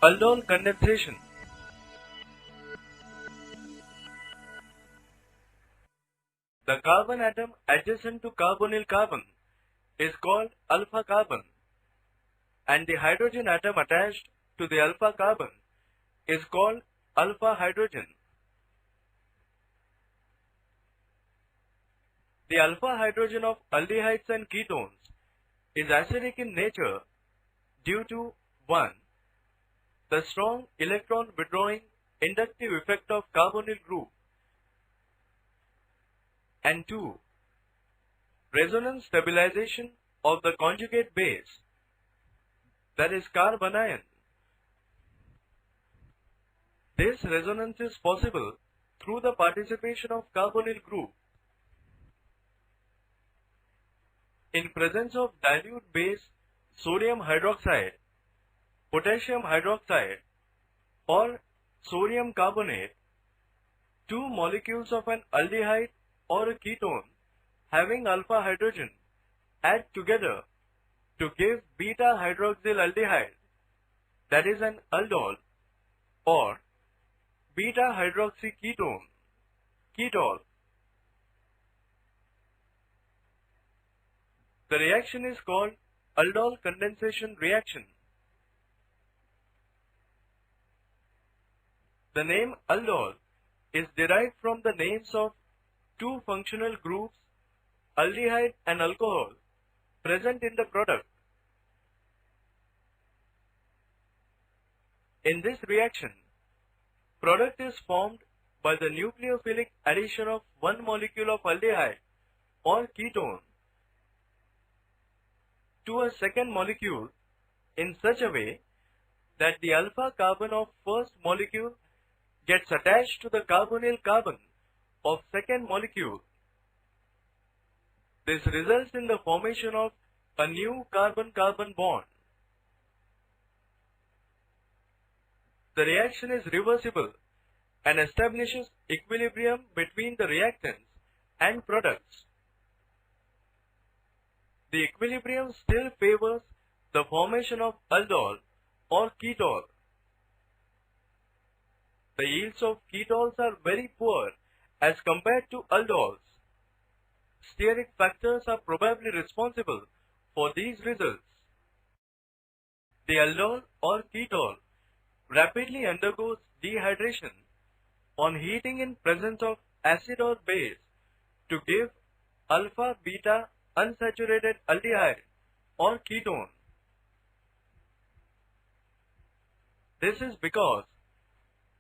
Aldol condensation. The carbon atom adjacent to carbonyl carbon is called alpha carbon, and the hydrogen atom attached to the alpha carbon is called alpha hydrogen. The alpha hydrogen of aldehydes and ketones is acidic in nature due to 1. The strong electron withdrawing inductive effect of carbonyl group, and 2. Resonance stabilization of the conjugate base, that is carbanion. This resonance is possible through the participation of carbonyl group. In presence of dilute base sodium hydroxide, potassium hydroxide, or sodium carbonate, two molecules of an aldehyde or a ketone having alpha hydrogen add together to give beta hydroxyl aldehyde, that is an aldol, or beta hydroxy ketone, ketol. The reaction is called aldol condensation reaction. The name aldol is derived from the names of two functional groups, aldehyde and alcohol, present in the product. In this reaction, product is formed by the nucleophilic addition of one molecule of aldehyde or ketone to a second molecule in such a way that the alpha carbon of first molecule gets attached to the carbonyl carbon of second molecule. This results in the formation of a new carbon-carbon bond. The reaction is reversible and establishes equilibrium between the reactants and products. The equilibrium still favors the formation of aldol or ketol. The yields of ketols are very poor as compared to aldols. Steric factors are probably responsible for these results. The aldol or ketol rapidly undergoes dehydration on heating in presence of acid or base to give alpha beta unsaturated aldehyde or ketone. This is because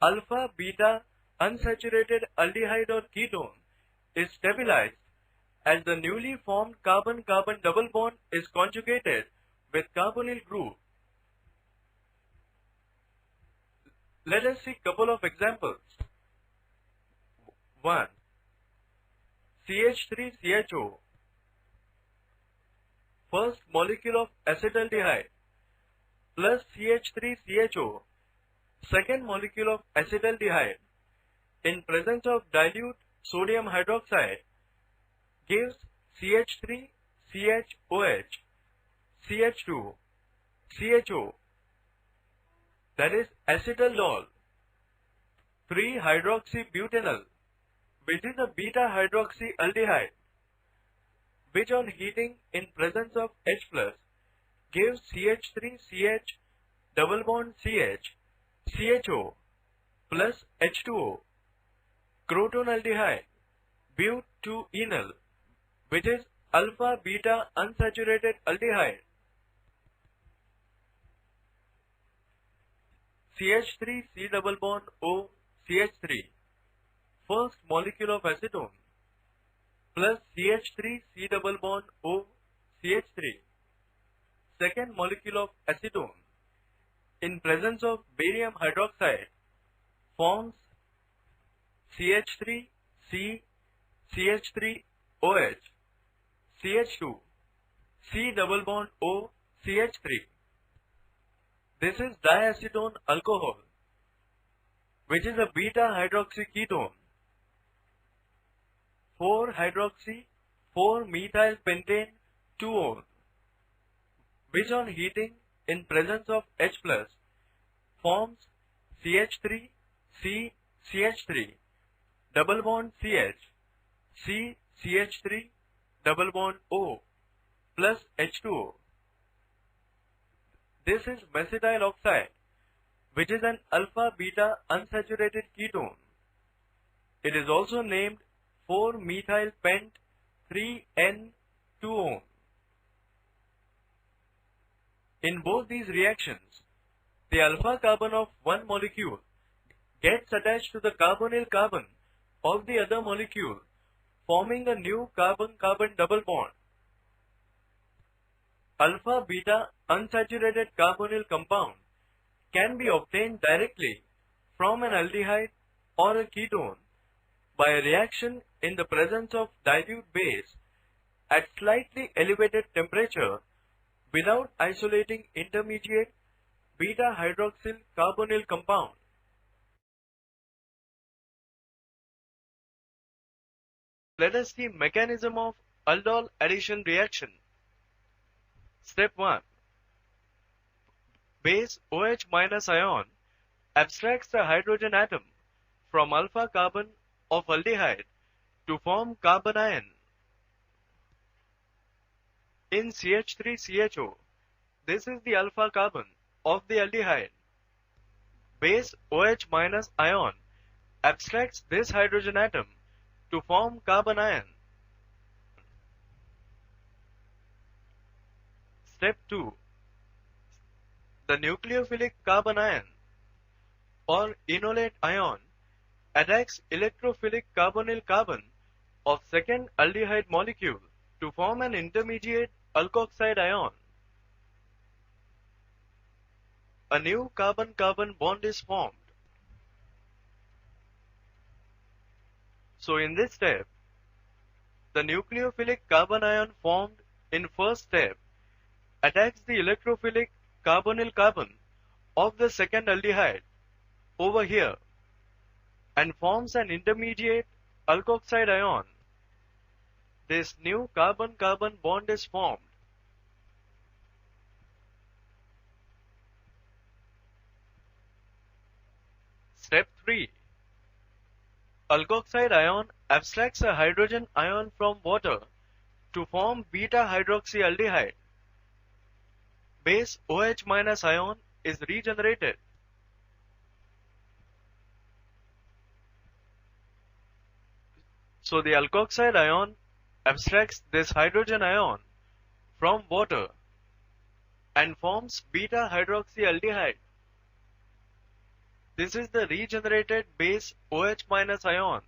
alpha beta unsaturated aldehyde or ketone is stabilized as the newly formed carbon-carbon double bond is conjugated with carbonyl group. Let us see couple of examples. 1. CH3CHO, first molecule of acetaldehyde, plus CH3CHO, second molecule of acetaldehyde, in presence of dilute sodium hydroxide, gives CH3CHOH, CH2, CHO, that is acetaldol, 3-hydroxybutanol, which is a beta hydroxy aldehyde, which on heating in presence of H plus gives CH3CH double bond CH, CHO plus H2O, crotonaldehyde, but2-enol, which is alpha beta unsaturated aldehyde. CH3C double bond O CH3, first molecule of acetone, plus CH3C double bond O CH3, second molecule of acetone, in presence of barium hydroxide, forms CH3C CH3OH, CH2, C double bond O CH3. This is diacetone alcohol, which is a beta hydroxy ketone, 4-hydroxy 4-methyl pentane 2-ol, which on heating in presence of H plus forms CH3, C, CH3, double bond CH, C, CH3, double bond O, plus H2O. This is mesithyl oxide, which is an alpha-beta unsaturated ketone. It is also named 4-methyl-pent-3N2-one. In both these reactions, the alpha carbon of one molecule gets attached to the carbonyl carbon of the other molecule, forming a new carbon-carbon double bond. Alpha-beta unsaturated carbonyl compound can be obtained directly from an aldehyde or a ketone by a reaction in the presence of dilute base at slightly elevated temperature without isolating intermediate beta hydroxyl carbonyl compound. Let us see mechanism of aldol addition reaction. Step 1. Base OH minus ion abstracts the hydrogen atom from alpha carbon of aldehyde to form carbon ion. In CH3CHO, this is the alpha carbon of the aldehyde. Base OH minus ion abstracts this hydrogen atom to form carbon ion. Step 2. The nucleophilic carbon ion or enolate ion attacks electrophilic carbonyl carbon of second aldehyde molecule to form an intermediate alkoxide ion. A new carbon-carbon bond is formed. So in this step, the nucleophilic carbon ion formed in first step attacks the electrophilic carbonyl carbon of the second aldehyde over here and forms an intermediate alkoxide ion. This new carbon-carbon bond is formed. Step 3. Alkoxide ion abstracts a hydrogen ion from water to form beta hydroxyaldehyde. Base OH minus ion is regenerated. So the alkoxide ion abstracts this hydrogen ion from water and forms beta hydroxyaldehyde. This is the regenerated base OH minus ion.